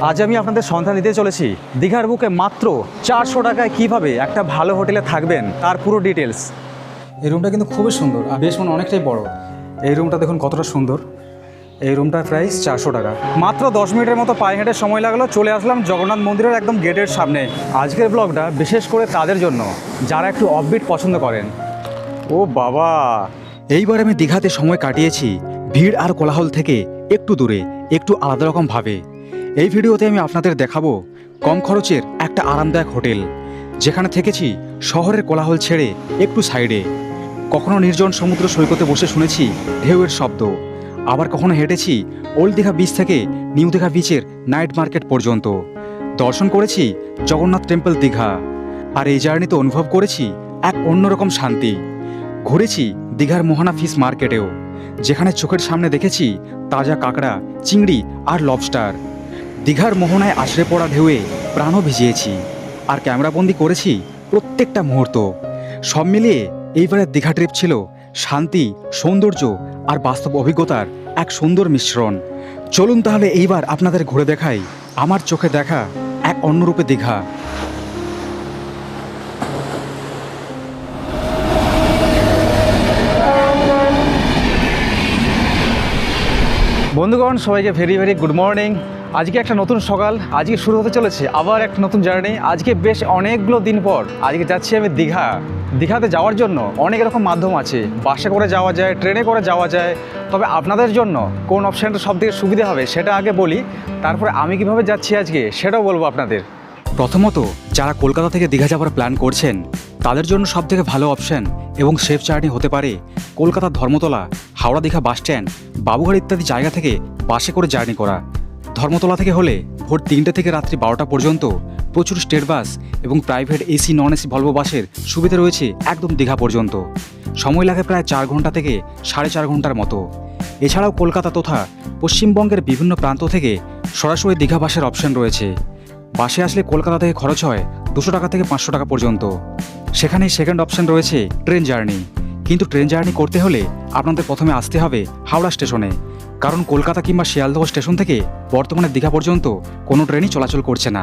আজ আমি আপনাদের সন্ধান দিতে চলেছি দীঘার বুকে মাত্র 400 টাকায় কিভাবে একটা ভালো হোটেলে থাকবেন তার পুরো ডিটেলস। এই রুমটা কিন্তু খুবই সুন্দর আর বেশ অনেকটাই বড়। এই রুমটা দেখুন কতটা সুন্দর। এই রুমটার প্রাইস 400 টাকা। মাত্র 10 মিনিটের মতো পায়ে হেঁটে সময় লাগলো, চলে আসলাম জগন্নাথ মন্দিরের একদম গেটের সামনে। আজকের ব্লগটা বিশেষ করে তাদের জন্য যারা একটু অফবিট পছন্দ করেন। ও বাবা, এইবার আমি দীঘাতে সময় কাটিয়েছি ভিড় আর কোলাহল থেকে একটু দূরে, একটু আলাদা রকম ভাবে। এই ভিডিওতে আমি আপনাদের দেখাবো কম খরচের একটা আরামদায়ক হোটেল, যেখানে থেকেছি শহরের কোলাহল ছেড়ে একটু সাইডে। কখনো নির্জন সমুদ্র সৈকতে বসে শুনেছি ঢেউয়ের শব্দ, আবার কখনো হেঁটেছি ওল্ড দীঘা বিচ থেকে নিউ দীঘা বিচের নাইট মার্কেট পর্যন্ত। দর্শন করেছি জগন্নাথ টেম্পল দীঘা, আর এই জার্নিতে অনুভব করেছি এক অন্যরকম শান্তি। ঘুরেছি দীঘার মোহনা ফিশ মার্কেটেও, যেখানে চোখের সামনে দেখেছি তাজা কাঁকড়া, চিংড়ি আর লবস্টার। দীঘার মোহনায় আছড়ে পড়া ঢেউয়ে প্রাণও ভিজিয়েছি, আর ক্যামেরাবন্দি করেছি প্রত্যেকটা মুহূর্ত। সব মিলিয়ে এইবারের দীঘা ট্রিপ ছিল শান্তি, সৌন্দর্য আর বাস্তব অভিজ্ঞতার এক সুন্দর মিশ্রণ। চলুন তাহলে এইবার আপনাদের ঘুরে দেখাই আমার চোখে দেখা এক অন্যরূপে দীঘা। বন্ধুগণ, সবাইকে ভেরি ভেরি গুড মর্নিং। আজকে একটা নতুন সকাল, আজকে শুরু হতে চলেছে আবার একটা নতুন জার্নি। আজকে বেশ অনেকগুলো দিন পর আজকে যাচ্ছি আমি দীঘা। দীঘাতে যাওয়ার জন্য অনেক রকম মাধ্যম আছে, বাসে করে যাওয়া যায়, ট্রেনে করে যাওয়া যায়। তবে আপনাদের জন্য কোন অপশানটা সবথেকে সুবিধা হবে সেটা আগে বলি, তারপরে আমি কিভাবে যাচ্ছি আজকে সেটাও বলবো আপনাদের। প্রথমত, যারা কলকাতা থেকে দীঘা যাওয়ার প্ল্যান করছেন তাদের জন্য সবথেকে ভালো অপশান এবং সেফ জার্নি হতে পারে কলকাতার ধর্মতলা, হাওড়া দীঘা বাস স্ট্যান্ড, বাবুঘাট ইত্যাদি জায়গা থেকে বাসে করে জার্নি করা। ধর্মতলা থেকে হলে ভোর 3টে থেকে রাত্রি 12টা পর্যন্ত প্রচুর স্টেট বাস এবং private AC non AC Volvo বাসের সুবিধা রয়েছে একদম দীঘা পর্যন্ত। সময় লাগে প্রায় 4 ঘন্টা থেকে 4.5 ঘন্টার মতো। এছাড়াও কলকাতা তথা পশ্চিমবঙ্গের বিভিন্ন প্রান্ত থেকে সরাসরি দীঘা বাসের অপশান রয়েছে। বাসে আসলে কলকাতা থেকে খরচ হয় 200 টাকা থেকে 500 টাকা পর্যন্ত। সেখানেই সেকেন্ড অপশান রয়েছে ট্রেন জার্নি। কিন্তু ট্রেন জার্নি করতে হলে আপনাদের প্রথমে আসতে হবে হাওড়া স্টেশনে, কারণ কলকাতা কিংবা শিয়ালদহ স্টেশন থেকে বর্তমানে দীঘা পর্যন্ত কোনো ট্রেনই চলাচল করছে না।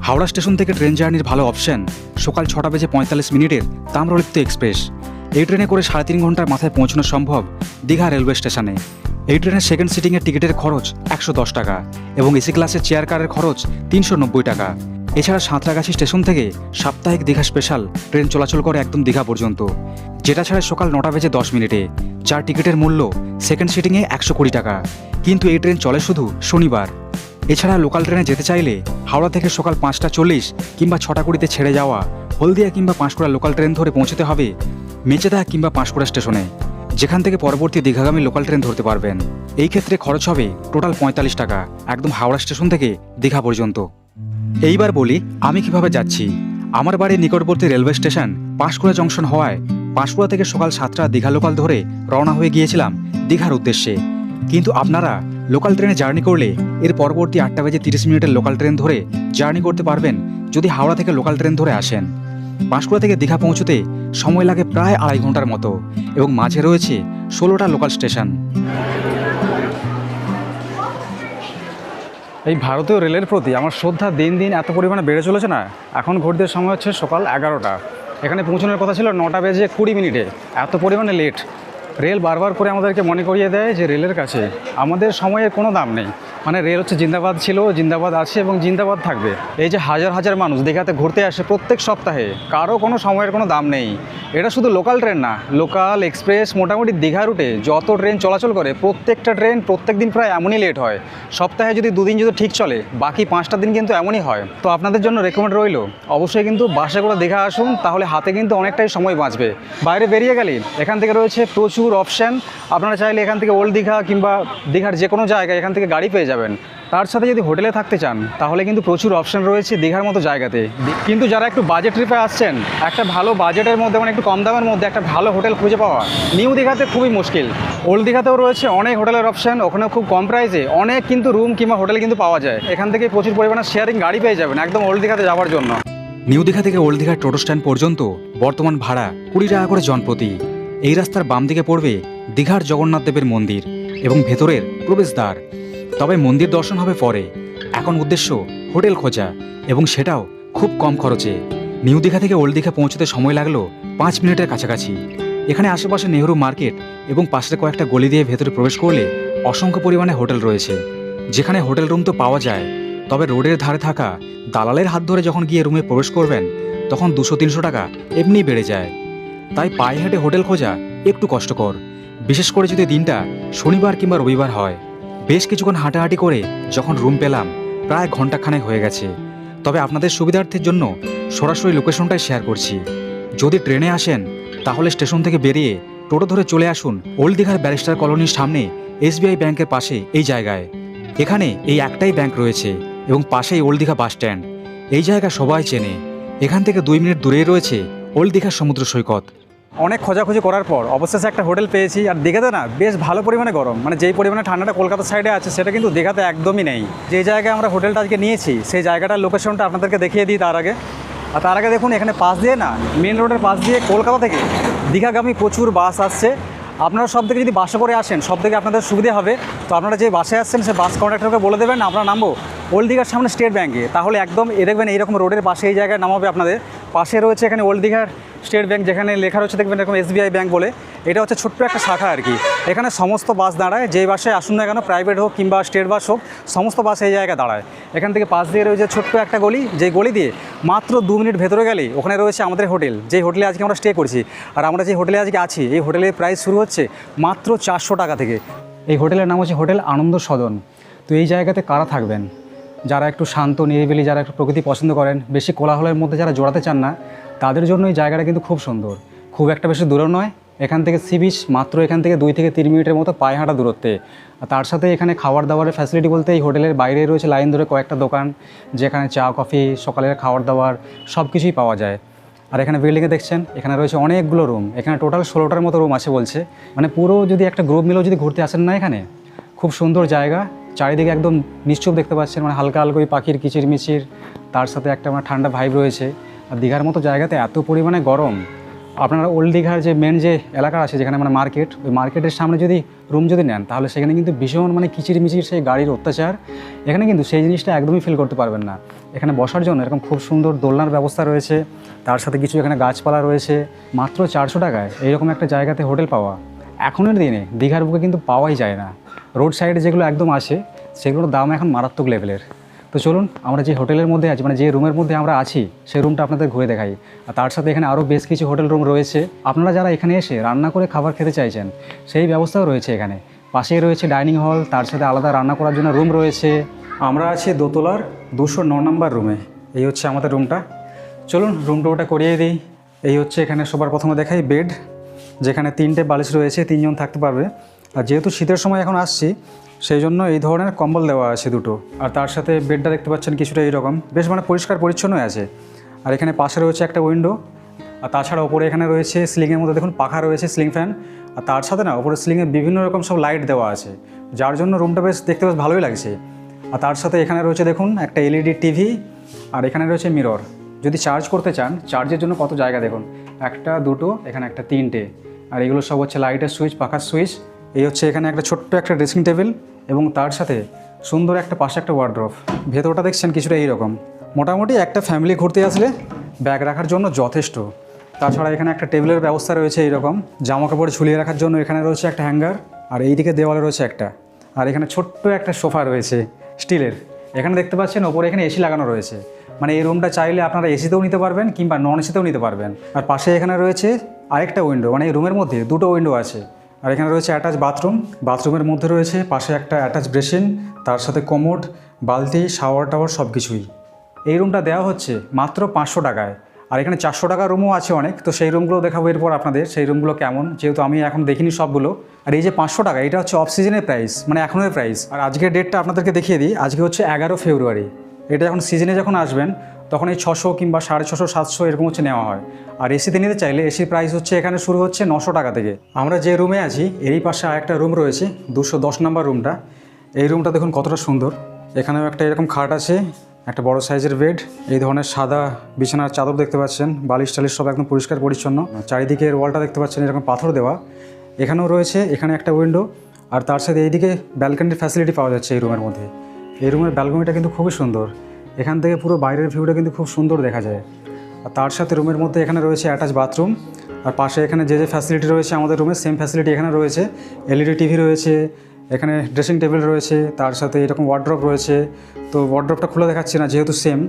হাওড়া স্টেশন থেকে ট্রেন জার্নির ভালো অপশান সকাল 6:45 তাম্রলিপ্ত এক্সপ্রেস। এই ট্রেনে করে 3.5 ঘন্টার মাথায় পৌঁছানো সম্ভব দীঘা রেলওয়ে স্টেশনে। এই ট্রেনের সেকেন্ড সিটিংয়ের টিকিটের খরচ 110 টাকা এবং এসি ক্লাসের চেয়ার কারের খরচ 390 টাকা। এছাড়া সাঁতরাগাছি স্টেশন থেকে সাপ্তাহিক দীঘা স্পেশাল ট্রেন চলাচল করে একদম দীঘা পর্যন্ত, যেটা ছাড়ে সকাল 9:10 যার টিকিটের মূল্য সেকেন্ড সিটিংয়ে 120 টাকা। কিন্তু এই ট্রেন চলে শুধু শনিবার। এছাড়া লোকাল ট্রেনে যেতে চাইলে হাওড়া থেকে সকাল 5:40 কিংবা 6:20 ছেড়ে যাওয়া হলদিয়া কিংবা পাঁশকুড়া লোকাল ট্রেন ধরে পৌঁছতে হবে মেচেদা কিংবা পাঁশকুড়া স্টেশনে, যেখান থেকে পরবর্তী দীঘাগামী লোকাল ট্রেন ধরতে পারবেন। এই ক্ষেত্রে খরচ হবে টোটাল 45 টাকা একদম হাওড়া স্টেশন থেকে দীঘা পর্যন্ত। এইবার বলি আমি কিভাবে যাচ্ছি। আমার বাড়ির নিকটবর্তী রেলওয়ে স্টেশন পাঁশকুড়া জংশন হওয়ায় পাঁশকুড়া থেকে সকাল 7টা দীঘা লোকাল ধরে রওনা হয়ে গিয়েছিলাম দীঘার উদ্দেশ্যে। কিন্তু আপনারা লোকাল ট্রেনে জার্নি করলে এর পরবর্তী 8:30 লোকাল ট্রেন ধরে জার্নি করতে পারবেন যদি হাওড়া থেকে লোকাল ট্রেন ধরে আসেন। পাঁশকুড়া থেকে দীঘা পৌঁছতে সময় লাগে প্রায় 2.5 ঘন্টার মতো এবং মাঝে রয়েছে 16টা লোকাল স্টেশন। এই ভারতীয় রেলের প্রতি আমার শ্রদ্ধা দিন দিন এত পরিমাণে বেড়ে চলেছে না। এখন ঘড়িতে সময় হচ্ছে সকাল 11টা, এখানে পৌঁছানোর কথা ছিল 9:20 এত পরিমাণে লেট। রেল বারবার করে আমাদেরকে মনে করিয়ে দেয় যে রেলের কাছে আমাদের সময়ের কোনো দাম নেই। মানে রেল হচ্ছে জিন্দাবাদ ছিল, জিন্দাবাদ আছে এবং জিন্দাবাদ থাকবে। এই যে হাজার হাজার মানুষ দীঘাতে ঘুরতে আসে প্রত্যেক সপ্তাহে, কারো কোনো সময়ের কোনো দাম নেই। এটা শুধু লোকাল ট্রেন না, লোকাল এক্সপ্রেস মোটামুটি দীঘা রুটে যত ট্রেন চলাচল করে প্রত্যেকটা ট্রেন প্রত্যেক দিন প্রায় এমনই লেট হয়। সপ্তাহে যদি 2 দিন যদি ঠিক চলে, বাকি 5টা দিন কিন্তু এমনই হয়। তো আপনাদের জন্য রেকমেন্ড রইল অবশ্যই কিন্তু বাসে করে দীঘা আসুন, তাহলে হাতে কিন্তু অনেকটাই সময় বাঁচবে। বাইরে বেরিয়ে গেলে এখান থেকে রয়েছে প্রচুর অপশান। আপনারা চাইলে এখান থেকে ওল্ড দীঘা কিংবা দীঘার যে কোনো জায়গায় এখান থেকে গাড়ি পেয়ে যাবেন। তার সাথে যদি হোটেলে থাকতে চান তাহলে কিন্তু প্রচুর অপশান রয়েছে দীঘার মতো জায়গাতে। কিন্তু যারা একটু বাজেট ট্রিপে আসছেন, একটা ভালো বাজেটের মধ্যে মানে একটু কম দামের মধ্যে একটা ভালো হোটেল খুঁজে পাওয়া নিউ দীঘাতে খুবই মুশকিল। ওল্ড দীঘাতেও রয়েছে অনেক হোটেলের অপশান, ওখানেও খুব কম প্রাইসে অনেক কিন্তু রুম কিংবা হোটেল কিন্তু পাওয়া যায়। এখান থেকে প্রচুর পরিমাণে শেয়ারিং গাড়ি পেয়ে যাবেন একদম ওল্ড দীঘাতে যাওয়ার জন্য। নিউ দীঘা থেকে ওল্ড দীঘার টোটো স্ট্যান্ড পর্যন্ত বর্তমান ভাড়া 20 টাকা করে জনপ্রতি। এই রাস্তার বাম দিকে পড়বে দীঘার জগন্নাথ দেবের মন্দির এবং ভেতরের প্রবেশদ্বার। তবে মন্দির দর্শন হবে পরে। এখন উদ্দেশ্য হোটেল খোঁজা, এবং সেটাও খুব কম খরচে। নিউ দীঘা থেকে ওল্ড দীঘা পৌঁছতে সময় লাগলো 5 মিনিটের কাছাকাছি। এখানে আশেপাশে নেহরু মার্কেট এবং পাশের কয়েকটা গলি দিয়ে ভেতরে প্রবেশ করলে অসংখ্য পরিমাণে হোটেল রয়েছে, যেখানে হোটেল রুম তো পাওয়া যায়, তবে রোডের ধারে থাকা দালালের হাত ধরে যখন গিয়ে রুমে প্রবেশ করবেন তখন 200-300 টাকা এমনি বেড়ে যায়। তাই পায়ে হেঁটে হোটেল খোঁজা একটু কষ্টকর, বিশেষ করে যদি দিনটা শনিবার কিংবা রবিবার হয়। বেশ কিছুক্ষণ হাঁটাহাঁটি করে যখন রুম পেলাম, প্রায় ঘন্টাখানেক হয়ে গেছে। তবে আপনাদের সুবিধার্থের জন্য সরাসরি লোকেশনটাই শেয়ার করছি। যদি ট্রেনে আসেন তাহলে স্টেশন থেকে বেরিয়ে টোটো ধরে চলে আসুন ওল্ড দীঘার ব্যারিস্টার কলোনির সামনে SBI ব্যাংকের পাশে এই জায়গায়। এখানে এই একটাই ব্যাংক রয়েছে এবং পাশেই ওল্ড দীঘা বাস স্ট্যান্ড। এই জায়গা সবাই চেনে। এখান থেকে 2 মিনিট দূরেই রয়েছে ওল্ড দীঘার সমুদ্র সৈকত। অনেক খোঁজাখুঁজি করার পর অবশেষে একটা হোটেল পেয়েছি। আর দীঘাতে না বেশ ভালো পরিমাণে গরম, মানে যেই পরিমাণে ঠান্ডাটা কলকাতার সাইডে আছে সেটা কিন্তু দীঘাতে একদমই নেই। যে জায়গায় আমরা হোটেলটা আজকে নিয়েছি সেই জায়গাটার লোকেশনটা আপনাদেরকে দেখিয়ে দিই তার আগে। আর তার আগে দেখুন, এখানে পাশ দিয়ে না, মেন রোডের পাশ দিয়ে কলকাতা থেকে দীঘাগামী প্রচুর বাস আসছে। আপনারা সব থেকে যদি বাসে করে আসেন সব থেকে আপনাদের সুবিধা হবে। তো আপনারা যে বাসে আসছেন সে বাস কন্ডাক্টরকে বলে দেবেন আমরা নামবো ওল্ড দীঘার সামনে স্টেট ব্যাঙ্কে, তাহলে একদম দেখবেন এইরকম রোডের পাশে এই জায়গায় নামাবে আপনাদের। পাশে রয়েছে এখানে ওল্ড দীঘার স্টেট ব্যাঙ্ক, যেখানে লেখা রয়েছে দেখবেন এরকম SBI ব্যাঙ্ক বলে। এটা হচ্ছে ছোট্ট একটা শাখা আর কি। এখানে সমস্ত বাস দাঁড়ায়, যেই বাসে আসুন না কেন, প্রাইভেট হোক কিংবা স্টেট বাস হোক, সমস্ত বাস এই জায়গায় দাঁড়ায়। এখান থেকে পাশ দিয়ে রয়েছে ছোট্ট একটা গলি, যেই গলি দিয়ে মাত্র 2 মিনিট ভেতরে গেলেই ওখানে রয়েছে আমাদের হোটেল, যেই হোটেলে আজকে আমরা স্টে করছি। আর আমরা যে হোটেলে আজকে আছি এই হোটেলের প্রাইস শুরু হচ্ছে মাত্র 400 টাকা থেকে। এই হোটেলের নাম হচ্ছে হোটেল আনন্দ সদন। তো এই জায়গাতে কারা থাকবেন? যারা একটু শান্ত নিরিবিলি, যারা একটু প্রকৃতি পছন্দ করেন, বেশি কোলাহলের মধ্যে যারা জড়াতে চান না, তাদের জন্য এই জায়গাটা কিন্তু খুব সুন্দর। খুব একটা বেশি দূরেও নয়, এখান থেকে সি বিচ মাত্র এখান থেকে 2 থেকে 3 মিনিটের মতো পায়ে হাঁটা দূরত্বে। আর তার সাথে এখানে খাবার দাবারের ফ্যাসিলিটি বলতে এই হোটেলের বাইরে রয়েছে লাইন ধরে কয়েকটা দোকান, যেখানে চা কফি, সকালের খাবার দাবার সব কিছুই পাওয়া যায়। আর এখানে বিল্ডিংয়ে দেখছেন এখানে রয়েছে অনেকগুলো রুম। এখানে টোটাল 16টার মতো রুম আছে বলছে। মানে পুরো যদি একটা গ্রুপ মিলেও যদি ঘুরতে আসেন না, এখানে খুব সুন্দর জায়গা। চারিদিকে একদম নিশ্চুপ দেখতে পাচ্ছেন, মানে হালকা হালকা ওই পাখির কিচিরমিচির, তার সাথে একটা মানে ঠান্ডা ভাইব রয়েছে। আর দীঘার মতো জায়গাতে এত পরিমাণে গরম, আপনারা ওল্ড দীঘার যে মেন যে এলাকা আছে যেখানে মানে মার্কেট, ওই মার্কেটের সামনে যদি রুম যদি নেন তাহলে সেখানে কিন্তু ভীষণ মানে কিচিরমিচির সেই গাড়ির অত্যাচার। এখানে কিন্তু সেই জিনিসটা একদমই ফিল করতে পারবেন না। এখানে বসার জন্য এরকম খুব সুন্দর দোলনার ব্যবস্থা রয়েছে, তার সাথে কিছু এখানে গাছপালা রয়েছে। মাত্র 400 টাকায় এইরকম একটা জায়গাতে হোটেল পাওয়া এখনের দিনে দীঘার বুকে কিন্তু পাওয়াই যায় না। রোড সাইডে যেগুলো একদম আসে সেগুলোর দাম এখন মারাত্মক লেভেলের। তো চলুন আমরা যে হোটেলের মধ্যে আছি, মানে যে রুমের মধ্যে আমরা আছি সেই রুমটা আপনাদের ঘুরে দেখাই। আর তার সাথে এখানে আরও বেশ কিছু হোটেল রুম রয়েছে। আপনারা যারা এখানে এসে রান্না করে খাবার খেতে চাইছেন সেই ব্যবস্থাও রয়েছে এখানে। পাশেই রয়েছে ডাইনিং হল, তার সাথে আলাদা রান্না করার জন্য রুম রয়েছে। আমরা আছি দোতলার 209 নম্বর রুমে। এই হচ্ছে আমাদের রুমটা। চলুন রুম টোরটা করিয়ে দিই। এই হচ্ছে এখানে সবার প্রথমে দেখাই বেড, যেখানে 3টে বালিশ রয়েছে, 3 জন থাকতে পারবে। আর যেহেতু শীতের সময় এখন আসছি সেই জন্য এই ধরনের কম্বল দেওয়া আছে 2টো। আর তার সাথে বেডটা দেখতে পাচ্ছেন কিছুটা এইরকম, বেশ মানে পরিষ্কার পরিচ্ছন্নই আছে। আর এখানে পাশে রয়েছে একটা উইন্ডো। আর তাছাড়া ওপরে এখানে রয়েছে সিলিংয়ের মধ্যে দেখুন পাখা রয়েছে, সিলিং ফ্যান। আর তার সাথে না ওপরে সিলিংয়ে বিভিন্ন রকম সব লাইট দেওয়া আছে, যার জন্য রুমটা বেশ দেখতে বেশ ভালোই লাগছে। আর তার সাথে এখানে রয়েছে দেখুন একটা LED টিভি। আর এখানে রয়েছে মিরর। যদি চার্জ করতে চান, চার্জের জন্য কত জায়গা দেখুন, 1, 2, এখানে একটা 3টে। আর এগুলো সব হচ্ছে লাইটের সুইচ, পাখার সুইচ। এই হচ্ছে এখানে একটা ছোট্ট একটা ড্রেসিং টেবিল এবং তার সাথে সুন্দর একটা পাশে একটা ওয়ার্ড্রপ। ভেতরটা দেখছেন কিছুটা এইরকম। মোটামুটি একটা ফ্যামিলি ঘুরতে আসলে ব্যাগ রাখার জন্য যথেষ্ট। তাছাড়া এখানে একটা টেবিলের ব্যবস্থা রয়েছে এইরকম, জামা কাপড় ঝুলিয়ে রাখার জন্য এখানে রয়েছে একটা হ্যাঙ্গার। আর এইদিকে দেওয়ালে রয়েছে একটা। আর এখানে ছোট্ট একটা সোফা রয়েছে স্টিলের। এখানে দেখতে পাচ্ছেন ওপরে এখানে এসি লাগানো রয়েছে, মানে এই রুমটা চাইলে আপনারা এসিতেও নিতে পারবেন কিংবা নন এসিতেও নিতে পারবেন। আর পাশে এখানে রয়েছে আরেকটা উইন্ডো, মানে এই রুমের মধ্যে 2টো উইন্ডো আছে। আর এখানে রয়েছে অ্যাটাচ বাথরুম। বাথরুমের মধ্যে রয়েছে পাশে একটা অ্যাটাচ বেসিন, তার সাথে কোমোড, বালতি, শাওয়ার টাওয়ার সব কিছুই। এই রুমটা দেওয়া হচ্ছে মাত্র 500 টাকায়। আর এখানে 400 টাকার রুমও আছে অনেক, তো সেই রুমগুলো দেখাবো এরপর আপনাদের, সেই রুমগুলো কেমন, যেহেতু আমি এখন দেখিনি সবগুলো। আর এই যে 500 টাকা, এটা হচ্ছে অফ সিজনের প্রাইস, মানে এখনের প্রাইস। আর আজকের ডেটটা আপনাদেরকে দেখিয়ে দিই, আজকে হচ্ছে 11 ফেব্রুয়ারি। এটা যখন সিজনে যখন আসবেন তখন এই 600 কিংবা 650, 700 এরকম হচ্ছে নেওয়া হয়। আর এসিতে নিতে চাইলে এসির প্রাইস হচ্ছে এখানে শুরু হচ্ছে 900 টাকা থেকে। আমরা যে রুমে আছি এরই পাশে আরেকটা রুম রয়েছে, 210 নম্বর রুমটা। এই রুমটা দেখুন কতটা সুন্দর। এখানেও একটা এরকম খাট আছে, একটা বড় সাইজের বেড, এই ধরনের সাদা বিছানার চাদর দেখতে পাচ্ছেন, বালিশ টালিশ সব একদম পরিষ্কার পরিচ্ছন্ন। চারিদিকের ওয়ালটা দেখতে পাচ্ছেন এরকম পাথর দেওয়া। এখানেও রয়েছে এখানে একটা উইন্ডো। আর তার সাথে এইদিকে ব্যালকনির ফ্যাসিলিটি পাওয়া যাচ্ছে এই রুমের মধ্যে। এই রুমের ব্যালকনিটা কিন্তু খুবই সুন্দর, এখান থেকে পুরো বাইরের ভিউটা কিন্তু খুব সুন্দর দেখা যায়। আর তার সাথে রুমের মধ্যে এখানে রয়েছে অ্যাটাচ বাথরুম, আর পাশে এখানে যে ফ্যাসিলিটি রয়েছে আমাদের রুমে সেম ফ্যাসিলিটি এখানে রয়েছে। এলইডি টিভি রয়েছে, এখানে ড্রেসিং টেবিল রয়েছে, তার সাথে এরকম ওয়ার্ড্রপ রয়েছে। তো ওয়ার্ড্রপটা খুলে দেখাচ্ছি না যেহেতু সেম।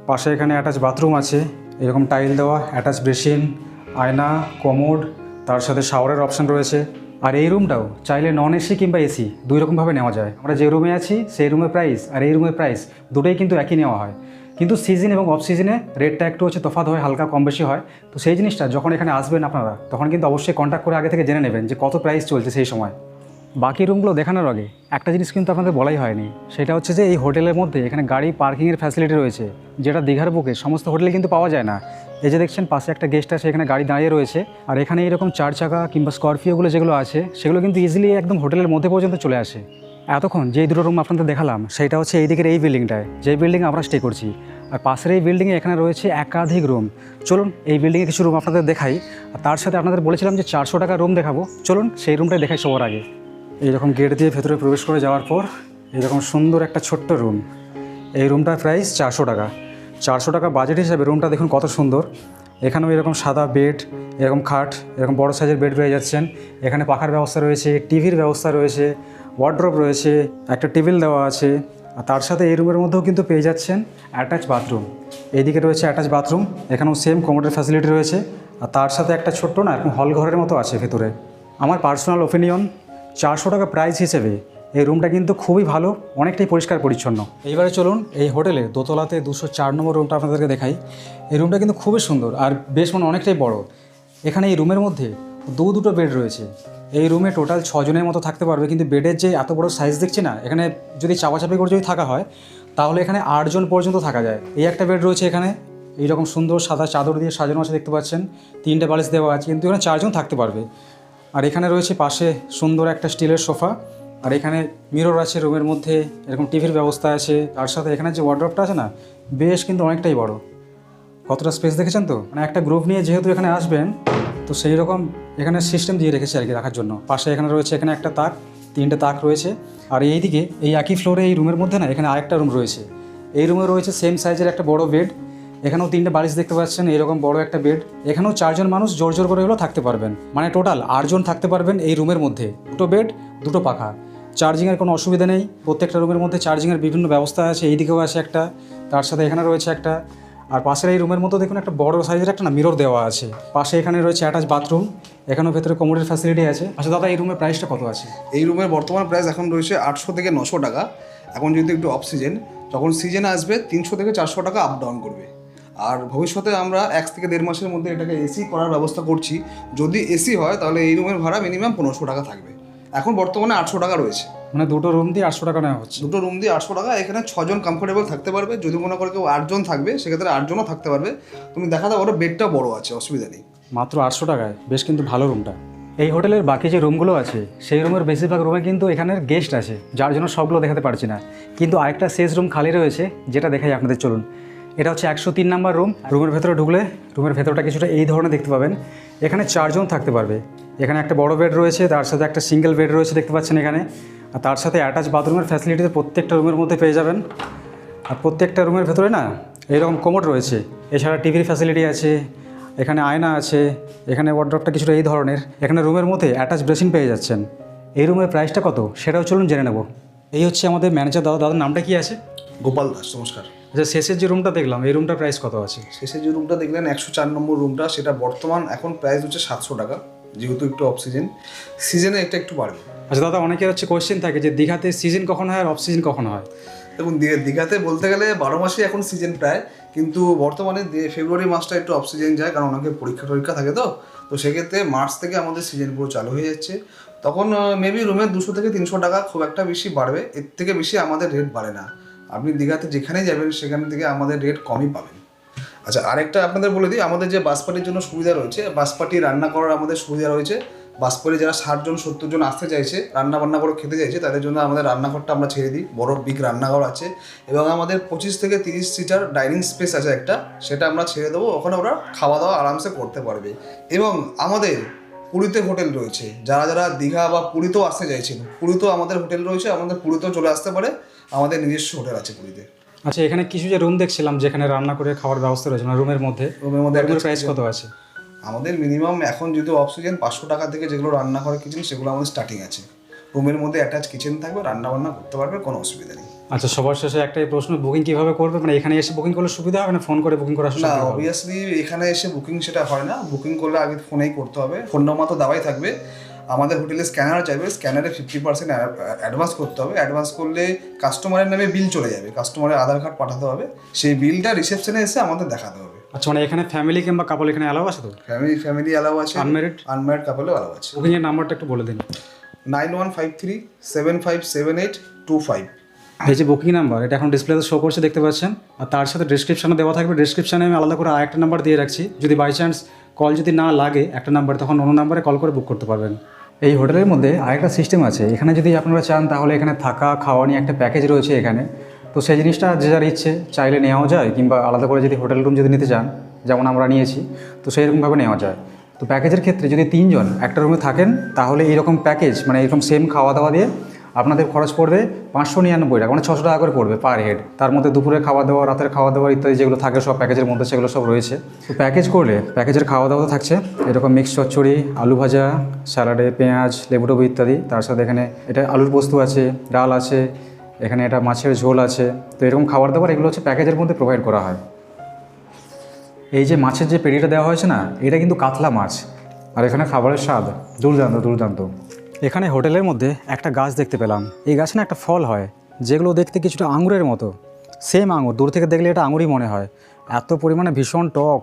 পাশে এখানে অ্যাটাচ বাথরুম আছে, এরকম টাইল দেওয়া, অ্যাটাচ বেসিন, আয়না, কমোড, তার সাথে শাওয়ারের অপশান রয়েছে। আর এই রুমটাও চাইলে নন এসি কিংবা এসি দুই রকমভাবে নেওয়া যায়। আমরা যে রুমে আছি সেই রুমের প্রাইস আর এই রুমের প্রাইস দুটোই কিন্তু একই নেওয়া হয়, কিন্তু সিজন এবং অফ সিজনে রেটটা একটু তফাৎ হয়, হালকা কম বেশি হয়। তো সেই জিনিসটা যখন এখানে আসবেন আপনারা তখন কিন্তু অবশ্যই কন্ট্যাক্ট করে আগে থেকে জেনে নেবেন যে কত প্রাইস চলছে সেই সময়। বাকি রুমগুলো দেখানোর আগে একটা জিনিস কিন্তু আপনাদের বলাই হয়নি, সেটা হচ্ছে যে এই হোটেলের মধ্যে এখানে গাড়ি পার্কিংয়ের ফ্যাসিলিটি রয়েছে, যেটা দীঘার বুকে সমস্ত হোটেলে কিন্তু পাওয়া যায় না। এই যে দেখছেন পাশে একটা গেস্ট আছে, এখানে গাড়ি দাঁড়িয়ে রয়েছে। আর এখানে এরকম 4 চাকা কিংবা স্করপিওগুলো যেগুলো আছে সেগুলো কিন্তু ইজিলি একদম হোটেলের মধ্যে পর্যন্ত চলে আসে। এতক্ষণ যেই দুটো রুম আপনাদের দেখালাম সেটা হচ্ছে এই দিকের এই বিল্ডিংটায়, যেই বিল্ডিংয়ে আমরা স্টে করছি। আর পাশের এই বিল্ডিংয়ে এখানে রয়েছে একাধিক রুম। চলুন এই বিল্ডিংয়ে কিছু রুম আপনাদের দেখাই। আর তার সাথে আপনাদের বলেছিলাম যে 400 টাকা রুম দেখাবো, চলুন সেই রুমটাই দেখাই সবার আগে। এইরকম গেট দিয়ে ভেতরে প্রবেশ করে যাওয়ার পর এরকম সুন্দর একটা ছোট্ট রুম। এই রুমটার প্রাইস 400 টাকা। 400 টাকা বাজেট হিসাবে রুমটা দেখুন কত সুন্দর। এখানেও এরকম সাদা বেড, এরকম খাট, এরকম বড় সাইজের বেড পেয়ে যাচ্ছেন। এখানে পাখার ব্যবস্থা রয়েছে, টিভির ব্যবস্থা রয়েছে, ওয়ার্ড্রপ রয়েছে, একটা টেবিল দেওয়া আছে। আর তার সাথে এই রুমের মধ্যেও কিন্তু পেয়ে যাচ্ছেন অ্যাটাচ বাথরুম। এইদিকে রয়েছে অ্যাটাচ বাথরুম, এখানেও সেম কমোডের ফ্যাসিলিটি রয়েছে। আর তার সাথে একটা ছোট্ট না এরকম হল ঘরের মতো আছে ভেতরে। আমার পার্সোনাল ওপিনিয়ন 400 টাকা প্রাইস হিসেবে এই রুমটা কিন্তু খুবই ভালো, অনেকটাই পরিষ্কার পরিচ্ছন্ন। এইবারে চলুন এই হোটেলে দোতলাতে 204 নম্বর রুমটা আপনাদেরকে দেখাই। এই রুমটা কিন্তু খুবই সুন্দর আর বেশ অনেকটাই বড়। এখানে এই রুমের মধ্যে দুটো বেড রয়েছে। এই রুমে টোটাল 6 জনের মতো থাকতে পারবে, কিন্তু বেডের যে এত বড় সাইজ দেখছি না, এখানে যদি চাপাচাপি করে যদি থাকা হয় তাহলে এখানে 8 জন পর্যন্ত থাকা যায়। এই একটা বেড রয়েছে এখানে, এইরকম সুন্দর সাদা চাদর দিয়ে সাজানো আছে দেখতে পাচ্ছেন, 3টে বালিশ দেওয়া আছে, কিন্তু এখানে 4 জন থাকতে পারবে। আর এখানে রয়েছে পাশে সুন্দর একটা স্টিলের সোফা। আর এখানে মিরর আছে রুমের মধ্যে, এরকম টিভির ব্যবস্থা আছে। তার সাথে এখানে যে ওয়ার্ড্রপটা আছে না, বেশ কিন্তু অনেকটাই বড়। কতটা স্পেস দেখেছেন তো, মানে একটা গ্রুপ নিয়ে যেহেতু এখানে আসবেন তো সেই রকম এখানে সিস্টেম দিয়ে রেখেছে আর কি রাখার জন্য। পাশে এখানে রয়েছে এখানে একটা তাক, 3টে তাক রয়েছে। আর এইদিকে এই একই ফ্লোরে এই রুমের মধ্যে না এখানে আরেকটা রুম রয়েছে। এই রুমে রয়েছে সেম সাইজের একটা বড় বেড, এখানেও 3টে বালিশ দেখতে পাচ্ছেন, এরকম বড় একটা বেড। এখানেও 4 জন মানুষ জোর জোর করে হলেও থাকতে পারবেন, মানে টোটাল 8 জন থাকতে পারবেন এই রুমের মধ্যে। 2টো বেড, 2টো পাখা, চার্জিংয়ের কোনো অসুবিধা নেই। প্রত্যেকটা রুমের মধ্যে চার্জিংয়ের বিভিন্ন ব্যবস্থা আছে। এইদিকেও আছে একটা, তার সাথে এখানে রয়েছে একটা। আর পাশের এই রুমের মধ্যে দেখুন একটা বড় সাইজের একটা না মিরর দেওয়া আছে। পাশে এখানে রয়েছে অ্যাটাচ বাথরুম, এখানেও ভেতরে কমোডের ফ্যাসিলিটি আছে। আচ্ছা দাদা, এই রুমের প্রাইসটা কত আছে? এই রুমের বর্তমান প্রাইস এখন রয়েছে 800 থেকে 900 টাকা। এখন যেহেতু একটু অফ সিজন, যখন সিজন আসবে 300 থেকে 400 টাকা আপ ডাউন করবে। আর ভবিষ্যতে আমরা 1 থেকে 1.5 মাসের মধ্যে এটাকে এসি করার ব্যবস্থা করছি। যদি এসি হয় তাহলে এই রুমের ভাড়া মিনিমাম 1500 টাকা থাকবে। এখন বর্তমানে 800 টাকা রয়েছে। মানে 2টো রুম দিয়ে 800 টাকা নেওয়া হচ্ছে। 2টো রুম দিয়ে 800 টাকা। এখানে 6 জন কমফোর্টেবল থাকতে পারবে। যদি মনে করে কেউ 8 জন থাকবে সেক্ষেত্রে 8 জনও থাকতে পারবে। তুমি দেখাতে পারো বেডটা বড় আছে, অসুবিধা নেই। মাত্র 800 টাকায় বেশ কিন্তু ভালো রুমটা। এই হোটেলের বাকি যে রুমগুলো আছে সেই রুমের বেশিরভাগ রুমে কিন্তু এখানের গেস্ট আছে, যার জন্য সবগুলো দেখাতে পারছি না। কিন্তু আরেকটা শেষ রুম খালি রয়েছে, যেটা দেখাই আপনাদের, চলুন। এটা হচ্ছে 103 নাম্বার রুম। রুমের ভেতরে ঢুকলে রুমের ভেতরটা কিছুটা এই ধরনের দেখতে পাবেন। এখানে 4 জন থাকতে পারবে। এখানে একটা বড় বেড রয়েছে, তার সাথে একটা সিঙ্গেল বেড রয়েছে দেখতে পাচ্ছেন এখানে। আর তার সাথে অ্যাটাচ বাথরুমের ফ্যাসিলিটিতে প্রত্যেকটা রুমের মধ্যে পেয়ে যাবেন। আর প্রত্যেকটা রুমের ভেতরে না এইরকম কমোড রয়েছে, এছাড়া টিভির ফ্যাসিলিটি আছে, এখানে আয়না আছে, এখানে ওয়ার্ড্রপটা কিছুটা এই ধরনের। এখানে রুমের মধ্যে অ্যাটাচ বেসিন পেয়ে যাচ্ছেন। এই রুমের প্রাইসটা কত সেটাও চলুন জেনে নেব। এই হচ্ছে আমাদের ম্যানেজার দাদা। দাদার নামটা কি আছে? গোপাল দাস, নমস্কার। আচ্ছা, শেষের যে রুমটা দেখলাম এই রুমটার প্রাইস কত আছে? শেষে যে রুমটা দেখলেন 104 নম্বর রুমটা, সেটা বর্তমান এখন প্রাইস হচ্ছে 700 টাকা, যেহেতু একটু অফ সিজন। সিজনে একটু বাড়বে। আচ্ছা দাদা, অনেকের হচ্ছে কোয়েশ্চেন থাকে যে দীঘাতে সিজন কখন হয় আর অফ সিজন কখন হয়? দেখুন, দীঘাতে বলতে গেলে 12 মাসই এখন সিজন প্রায়, কিন্তু বর্তমানে ফেব্রুয়ারি মাসটা একটু অফ সিজন যায়, কারণ অনেকে পরীক্ষা থাকে। তো সেক্ষেত্রে মার্চ থেকে আমাদের সিজন পুরো চালু হয়ে যাচ্ছে। তখন মেবি রুমের 200 থেকে 300 টাকা খুব একটা বেশি বাড়বে, এর থেকে বেশি আমাদের রেট বাড়ে না। আপনি দীঘাতে যেখানেই যাবেন সেখান থেকে আমাদের রেট কমই পাবেন। আচ্ছা, আরেকটা আপনাদের বলে দিই, আমাদের যে বাস পার্টির জন্য সুবিধা রয়েছে, বাস পার্টি রান্না করার আমাদের সুবিধা রয়েছে। বাস পার্টি যারা 60 জন 70 জন আসতে চাইছে, রান্না বান্না করে খেতে চাইছে, তাদের জন্য আমাদের রান্নাঘরটা আমরা ছেড়ে দিই। বড় বিগ রান্নাঘর আছে, এবং আমাদের 25 থেকে 30 সিটার ডাইনিং স্পেস আছে একটা, সেটা আমরা ছেড়ে দেবো। ওখানে ওরা খাওয়া দাওয়া আরামসে করতে পারবে। এবং আমাদের পুরীতে হোটেল রয়েছে, যারা যারা দীঘা বা পুরীতেও আসতে চাইছেন, পুরীতেও আমাদের হোটেল রয়েছে, আমাদের পুরীতেও চলে আসতে পারে, আমাদের নিজস্ব হোটেল আছে পুরীতে। আচ্ছা, এখানে কিছু যে রুম দেখছিলাম যেখানে রান্না করে খাওয়ার ব্যবস্থা রয়েছে, মানে রুমের মধ্যে একটা প্রাইস কত আছে? আমাদের মিনিমাম এখন যেহেতু অক্সিজেন 500 টাকা থেকে যেগুলো রান্না করার কিচেন সেগুলো আমাদের স্টার্টিং আছে। রুমের মধ্যে অ্যাটাচ কিচেন থাকবে, রান্না বান্না করতে পারবে, কোনো অসুবিধা নেই। আচ্ছা, সবার শেষে একটাই প্রশ্ন, বুকিং কিভাবে করবে? মানে এখানে এসে বুকিং করলে সুবিধা হবে না ফোন করে বুকিং করা? না, অবভিয়াসলি এখানে এসে বুকিং সেটা হয় না, বুকিং করলে আগে ফোনেই করতে হবে। ফোন নাম্বার তো দেওয়াই থাকবে। আমাদের হোটেলে স্ক্যানার চাইবে, স্ক্যানারে 50% অ্যাডভান্স করতে হবে। অ্যাডভান্স করলে কাস্টমারের নামে বিল চলে যাবে, কাস্টমারের আধার কার্ড পাঠাতে হবে, সেই বিলটা রিসেপশনে এসে আমাদের দেখাতে হবে। আচ্ছা, মানে এখানে ফ্যামিলি কিংবা কাপল এখানে অ্যালাউ আছে তো? ফ্যামিলি অ্যালাউ আছে, আনম্যারিড কাপলও অ্যালাউ আছে। বুকিংয়ের নাম্বারটা একটু বলে দিন। 9153757825। এই যে বুকিং নাম্বার, এটা এখন ডিসপ্লেতে শো করছে, দেখতে পাচ্ছেন। আর তার সাথে ডিসক্রিপশনে দেওয়া থাকবে, ডিসক্রিপশনে আমি আলাদা করে আরেকটা নাম্বার দিয়ে রাখছি। যদি বাই চান্স কল যদি না লাগে একটা নাম্বার, তখন অন্য নাম্বারে কল করে বুক করতে পারবেন। এই হোটেলের মধ্যে আরেকটা সিস্টেম আছে, এখানে যদি আপনারা চান তাহলে এখানে থাকা খাওয়া নিয়ে একটা প্যাকেজ রয়েছে এখানে। তো সেই জিনিসটা যে যার ইচ্ছে চাইলে নেওয়াও যায়, কিংবা আলাদা করে যদি হোটেল রুম যদি নিতে চান, যেমন আমরা নিয়েছি, তো সেই রকমভাবে নেওয়া যায়। তো প্যাকেজের ক্ষেত্রে যদি 3 জন একটা রুমে থাকেন তাহলে এইরকম প্যাকেজ, মানে এরকম সেম খাওয়া দাওয়া দিয়ে আপনাদের খরচ পড়বে 599 টাকা, মানে 600 টাকা করে পড়বে পার হেড। তার মধ্যে দুপুরে খাওয়া দাওয়া, রাতের খাওয়া দাওয়া ইত্যাদি যেগুলো থাকে সব প্যাকেজের মধ্যে, সেগুলো সব রয়েছে। তো প্যাকেজ করলে প্যাকেজের খাওয়া দাওয়া থাকছে এরকম মিক্স চচ্চড়ি, আলু ভাজা, স্যালাডে পেঁয়াজ, লেবু টেবু ইত্যাদি। তার সাথে এখানে এটা আলুর পোস্ত আছে, ডাল আছে, এখানে এটা মাছের ঝোল আছে। তো এরকম খাবার দাবার এগুলো হচ্ছে প্যাকেজের মধ্যে প্রোভাইড করা হয়। এই যে মাছের যে পেটিটা দেওয়া হয়েছে না, এটা কিন্তু কাতলা মাছ। আর এখানে খাবারের স্বাদ দুর্দান্ত দুর্দান্ত। এখানে হোটেলের মধ্যে একটা গাছ দেখতে পেলাম। এই গাছে না একটা ফল হয় যেগুলো দেখতে কিছুটা আঙুরের মতো, সেম আঙুর, দূর থেকে দেখলে এটা আঙুরই মনে হয়। এত পরিমাণে ভীষণ টক,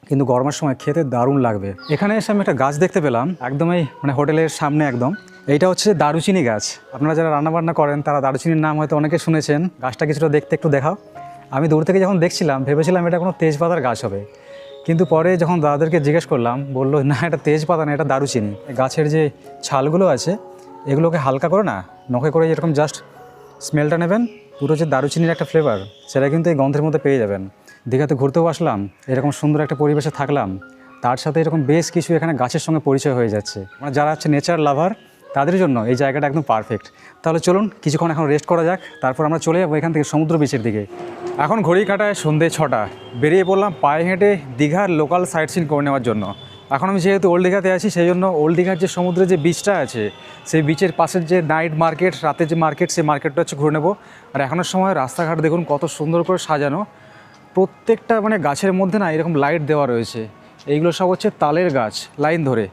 কিন্তু গরমের সময় খেতে দারুণ লাগবে। এখানে এসে আমি একটা গাছ দেখতে পেলাম একদমই, মানে হোটেলের সামনে একদম। এইটা হচ্ছে দারুচিনি গাছ। আপনারা যারা রান্নাবান্না করেন তারা দারুচিনির নাম হয়তো অনেকে শুনেছেন। গাছটা কিছুটা দেখতে একটু দেখাও। আমি দূর থেকে যখন দেখছিলাম ভেবেছিলাম এটা কোনো তেজপাতার গাছ হবে, কিন্তু পরে যখন দাদাদেরকে জিজ্ঞেস করলাম বললো না, এটা তেজপাতা না, এটা দারুচিনি। গাছের যে ছালগুলো আছে এগুলোকে হালকা করে না নখে করে এরকম জাস্ট স্মেলটা নেবেন, পুরো যে দারুচিনির একটা ফ্লেভার সেটা কিন্তু এই গন্ধের মধ্যে পেয়ে যাবেন। দীঘাতে ঘুরতেও আসলাম, এরকম সুন্দর একটা পরিবেশে থাকলাম, তার সাথে এরকম বেশ কিছু এখানে গাছের সঙ্গে পরিচয় হয়ে যাচ্ছে। মানে যারা হচ্ছে নেচার লাভার তাদের জন্য এই জায়গাটা একদম পারফেক্ট। তাহলে চলুন কিছুক্ষণ এখন রেস্ট করা যাক, তারপর আমরা চলে যাবো এখান থেকে সমুদ্র বিচের দিকে। এখন ঘড়ি কাটায় সন্ধ্যে 6টা, বেরিয়ে পড়লাম পায়ে হেঁটে দীঘার লোকাল সাইট সিন করে নেওয়ার জন্য। এখন আমি যেহেতু ওল্ড দীঘাতে আছি সেই জন্য ওল্ড দীঘার যে সমুদ্রের যে বিচটা আছে সেই বিচের পাশের যে নাইট মার্কেট, রাতের যে মার্কেট, সেই মার্কেটটা হচ্ছে ঘুরে নেবো। আর এখনের সময় রাস্তাঘাট দেখুন কত সুন্দর করে সাজানো, প্রত্যেকটা মানে গাছের মধ্যে না এরকম লাইট দেওয়া রয়েছে। এইগুলো সব হচ্ছে তালের গাছ, লাইন ধরে।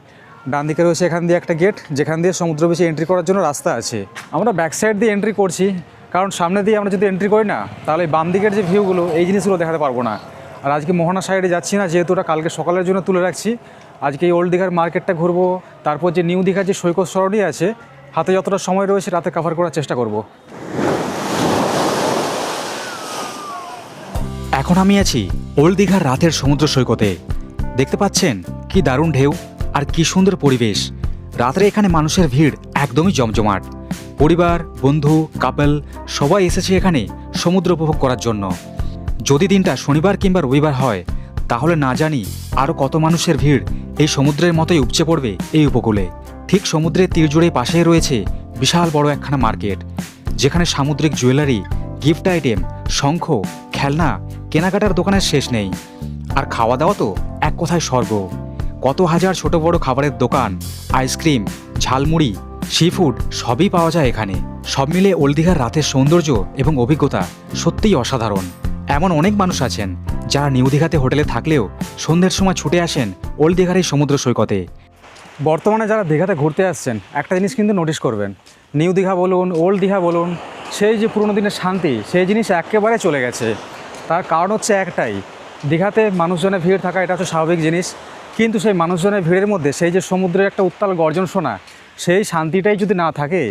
ডান দিকে রয়েছে এখান দিয়ে একটা গেট, যেখান দিয়ে সমুদ্র বিচে এন্ট্রি করার জন্য রাস্তা আছে। আমরা ব্যাক সাইড দিয়ে এন্ট্রি করছি, কারণ সামনে দিয়ে আমরা যদি এন্ট্রি করি না তাহলে বাম দিকের যে ভিউগুলো এই জিনিসগুলো দেখাতে পারবো না। আর আজকে মোহনা সাইডে যাচ্ছি না, যেহেতু ওটা কালকে সকালের জন্য তুলে রাখছি। আজকে এই ওল্ড দীঘার মার্কেটটা ঘুরবো, তারপর যে নিউ দীঘার যে সৈকত সরণি আছে, হাতে যতটা সময় রয়েছে রাতে কভার করার চেষ্টা করব। এখন আমি আছি ওল্ড দীঘার রাতের সমুদ্র সৈকতে। দেখতে পাচ্ছেন কি দারুণ ঢেউ আর কি সুন্দর পরিবেশ। রাত্রে এখানে মানুষের ভিড় একদমই জমজমাট। পরিবার, বন্ধু, কাপল সবাই এসেছে এখানে সমুদ্র উপভোগ করার জন্য। যদি দিনটা শনিবার কিংবা রবিবার হয় তাহলে না জানি আরও কত মানুষের ভিড় এই সমুদ্রের মতোই উপচে পড়বে এই উপকূলে। ঠিক সমুদ্রের তীর জুড়ে পাশেই রয়েছে বিশাল বড় একখানা মার্কেট, যেখানে সামুদ্রিক জুয়েলারি, গিফট আইটেম, শঙ্খ, খেলনা, কেনাকাটার দোকানের শেষ নেই। আর খাওয়া দাওয়া তো এক কথায় স্বর্গ। কত হাজার ছোট বড় খাবারের দোকান, আইসক্রিম, ঝালমুড়ি, সি ফুড সবই পাওয়া যায় এখানে। সব মিলে ওল্ড দীঘার রাতের সৌন্দর্য এবং অভিজ্ঞতা সত্যিই অসাধারণ। এমন অনেক মানুষ আছেন যারা নিউ দীঘাতে হোটেলে থাকলেও সন্ধ্যের সময় ছুটে আসেন ওল্ড দীঘার এই সমুদ্র সৈকতে। বর্তমানে যারা দীঘাতে ঘুরতে আসছেন একটা জিনিস কিন্তু নোটিশ করবেন, নিউ দীঘা বলুন, ওল্ড দীঘা বলুন, সেই যে পুরোনো দিনের শান্তি সেই জিনিস একেবারে চলে গেছে। তার কারণ হচ্ছে একটাই, দীঘাতে মানুষজনের ভিড় থাকা এটা হচ্ছে স্বাভাবিক জিনিস, কিন্তু সেই মানুষজনের ভিড়ের মধ্যে সেই যে সমুদ্রের একটা উত্তাল গর্জন শোনা, সেই শান্তিটাই যদি না থাকে।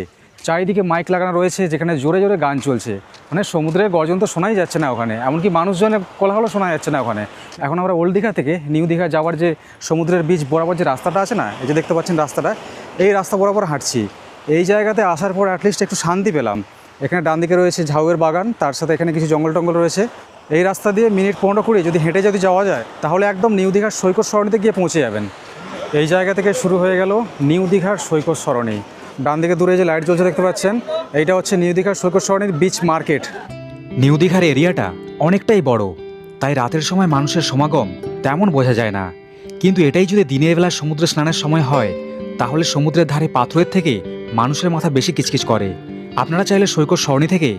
চারিদিকে মাইক লাগানো রয়েছে যেখানে জোরে জোরে গান চলছে, মানে সমুদ্রের গর্জন তো শোনাই যাচ্ছে না ওখানে, এমনকি মানুষজনের কোলাহলও শোনা যাচ্ছে না ওখানে। এখন আমরা ওল্ড দীঘা থেকে নিউ দীঘা যাওয়ার যে সমুদ্রের বিচ বরাবর যে রাস্তাটা আছে না, এই যে দেখতে পাচ্ছেন রাস্তাটা, এই রাস্তা বরাবর হাঁটছি। এই জায়গাতে আসার পর অ্যাটলিস্ট একটু শান্তি পেলাম। এখানে ডান দিকে রয়েছে ঝাউয়ের বাগান, তার সাথে এখানে কিছু জঙ্গল টঙ্গল রয়েছে। এই রাস্তা দিয়ে মিনিট 15-20 যদি হেঁটে যদি যাওয়া যায় তাহলে একদম নিউ দীঘার সৈকত সরণিতে গিয়ে পৌঁছে যাবেন। এই জায়গা থেকে শুরু হয়ে গেল নিউ দীঘার সৈকত সরণি। ডান দিকে দূরে যে লাইট জ্বলছে দেখতে পাচ্ছেন, এইটা হচ্ছে নিউ দীঘার সৈকত সরণির বিচ মার্কেট। নিউ দীঘার এরিয়াটা অনেকটাই বড়, তাই রাতের সময় মানুষের সমাগম তেমন বোঝা যায় না। কিন্তু এটাই যদি দিনের বেলা সমুদ্রে স্নানের সময় হয়, তাহলে সমুদ্রের ধারে পাথরের থেকে মানুষের মাথা বেশি কিচকিচ করে। আপনারা চাইলে সৈকত সরণি থেকে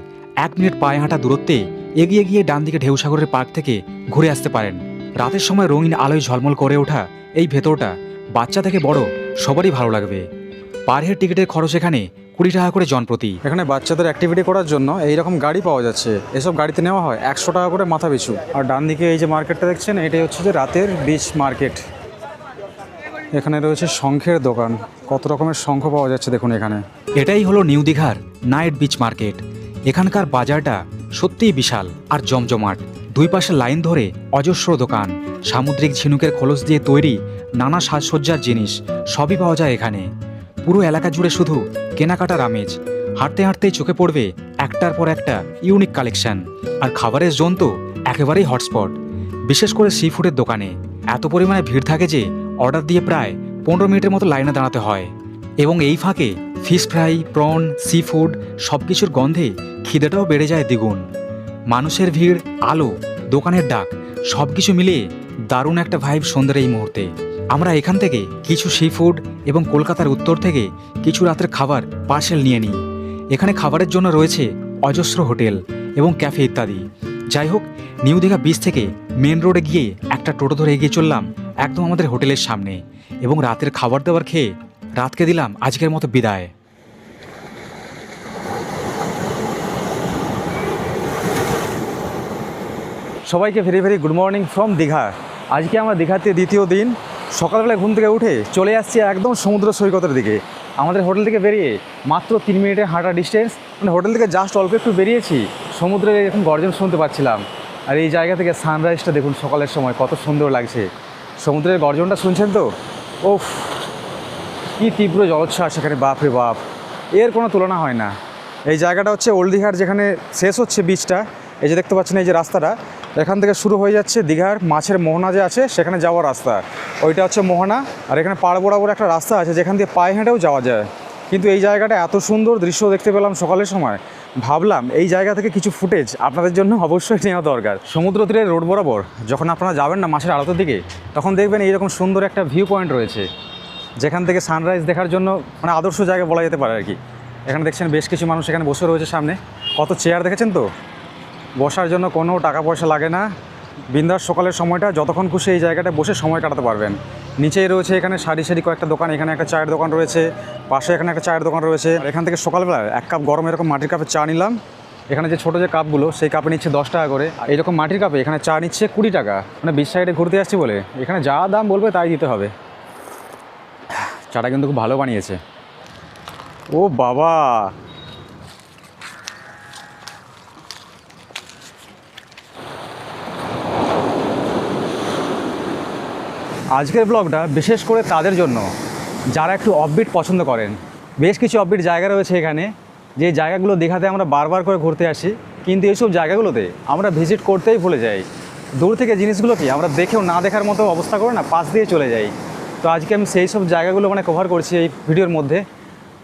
1 মিনিট পায়ে হাঁটা দূরত্বে এগিয়ে গিয়ে ডান দিকে ঢেউসাগরের পার্ক থেকে ঘুরে আসতে পারেন। রাতের সময় রঙিন আলোয় ঝলমল করে ওঠা এই ভেতরটা বাচ্চা থেকে বড় সবারই ভালো লাগবে। পার হেড টিকিটের খরচ এখানে 20 টাকা করে জনপ্রতি। এখানে বাচ্চাদের অ্যাক্টিভিটি করার জন্য এইরকম গাড়ি পাওয়া যাচ্ছে। এসব গাড়িতে নেওয়া হয় 100 টাকা করে মাথা পিছু। আর ডান দিকে এই যে মার্কেটটা দেখছেন, এটাই হচ্ছে যে রাতের বিচ মার্কেট। এখানে রয়েছে শঙ্খের দোকান, কত রকমের শঙ্খ পাওয়া যাচ্ছে দেখুন এখানে। এটাই হলো নিউ দীঘার নাইট বিচ মার্কেট। এখানকার বাজারটা সত্যিই বিশাল আর জমজমাট। দুই পাশে লাইন ধরে অজস্র দোকান, সামুদ্রিক ঝিনুকের খোলস দিয়ে তৈরি নানা সাজসজ্জার জিনিস সবই পাওয়া যায় এখানে। পুরো এলাকা জুড়ে শুধু কেনাকাটার আমেজ। হাঁটতে হাঁটতেই চোখে পড়বে একটার পর একটা ইউনিক কালেকশন। আর খাবারের জোন তো একেবারেই হটস্পট, বিশেষ করে সি ফুডের দোকানে এত পরিমাণে ভিড় থাকে যে অর্ডার দিয়ে প্রায় 15 মিনিটের মতো লাইনে দাঁড়াতে হয়। এবং এই ফাঁকে fish fry, prawn, sea food সব কিছুর গন্ধে খিদেটাও বেড়ে যায় দ্বিগুণ। মানুষের ভিড়, আলো, দোকানের ডাক সব কিছু মিলিয়ে দারুণ একটা ভাইব সন্ধ্যের এই মুহূর্তে। আমরা এখান থেকে কিছু সি ফুড এবং কলকাতার উত্তর থেকে কিছু রাতের খাবার পার্সেল নিয়ে নিই। এখানে খাবারের জন্য রয়েছে অজস্র হোটেল এবং ক্যাফে ইত্যাদি। যাই হোক, নিউ দীঘা বিচ থেকে মেন রোডে গিয়ে একটা টোটো ধরে এগিয়ে চললাম একদম আমাদের হোটেলের সামনে, এবং রাতের খাবার দাবার খেয়ে রাতকে দিলাম আজকের মতো বিদায়। সবাইকে very very good morning from Digha. আজকে আমরা দীঘাতে দ্বিতীয় দিন। সকালবেলায় ঘুম থেকে উঠে চলে আসছি একদম সমুদ্র সৈকতের দিকে। আমাদের হোটেল থেকে বেরিয়ে মাত্র 3 মিনিটের হাঁটা ডিস্টেন্স, মানে হোটেল থেকে জাস্ট অল্প একটু বেরিয়েছি, সমুদ্রের এরকম গর্জন শুনতে পাচ্ছিলাম। আর এই জায়গা থেকে সানরাইজটা দেখুন সকালের সময় কত সুন্দর লাগছে। সমুদ্রের গর্জনটা শুনছেন তো? ওফ, কী তীব্র জলোচ্ছ্বাস সেখানে, বাপ রে বাপ, এর কোনো তুলনা হয় না। এই জায়গাটা হচ্ছে ওল্ড দীঘার, যেখানে শেষ হচ্ছে বিচটা। এই যে দেখতে পাচ্ছেন এই যে রাস্তাটা, এখান থেকে শুরু হয়ে যাচ্ছে দীঘার মাছের মোহনা যে আছে সেখানে যাওয়ার রাস্তা, ওইটা হচ্ছে মোহনা। আর এখানে পাড় বরাবর একটা রাস্তা আছে যেখান দিয়ে পায়ে হেঁটেও যাওয়া যায়। কিন্তু এই জায়গাটা এত সুন্দর দৃশ্য দেখতে পেলাম সকালের সময়, ভাবলাম এই জায়গা থেকে কিছু ফুটেজ আপনাদের জন্য অবশ্যই নেওয়া দরকার। সমুদ্র তীরের রোড বরাবর যখন আপনারা যাবেন না মাছের আড়তের দিকে, তখন দেখবেন এইরকম সুন্দর একটা ভিউ পয়েন্ট রয়েছে, যেখান থেকে সানরাইজ দেখার জন্য মানে আদর্শ জায়গা বলা যেতে পারে আর কি। এখানে দেখছেন বেশ কিছু মানুষ এখানে বসে রয়েছে, সামনে কত চেয়ার দেখেছেন তো, বসার জন্য কোনো টাকা পয়সা লাগে না। বিন্দাস সকালের সময়টা যতক্ষণ খুশি এই জায়গাটায় বসে সময় কাটাতে পারবেন। নিচেই রয়েছে এখানে সারি সারি কয়েকটা দোকান, এখানে একটা চায়ের দোকান রয়েছে, পাশে এখানে একটা চায়ের দোকান রয়েছে। আর এখান থেকে সকালবেলা 1 কাপ গরম এরকম মাটির কাপে চা নিলাম। এখানে যে ছোটো যে কাপগুলো সেই কাপে নিচ্ছে 10 টাকা করে, আর এরকম মাটির কাপে এখানে চা নিচ্ছে 20 টাকা। মানে বিচ সাইডে ঘুরতে আসছি বলে এখানে যা দাম বলবে তাই দিতে হবে। চাটা কিন্তু খুব ভালো বানিয়েছে। ও বাবা, আজকের ব্লগটা বিশেষ করে তাদের জন্য যারা একটু অফবিট পছন্দ করেন। বেশ কিছু অফবিট জায়গা রয়েছে এখানে, যে জায়গাগুলো দীঘাতে আমরা বারবার করে ঘুরতে আসি, কিন্তু এইসব জায়গাগুলোতে আমরা ভিজিট করতেই ভুলে যাই। দূর থেকে জিনিসগুলোকে আমরা দেখেও না দেখার মতো অবস্থা করে না পাশ দিয়ে চলে যাই। তো আজকে আমি সেই সব জায়গাগুলো মানে কভার করছি এই ভিডিওর মধ্যে।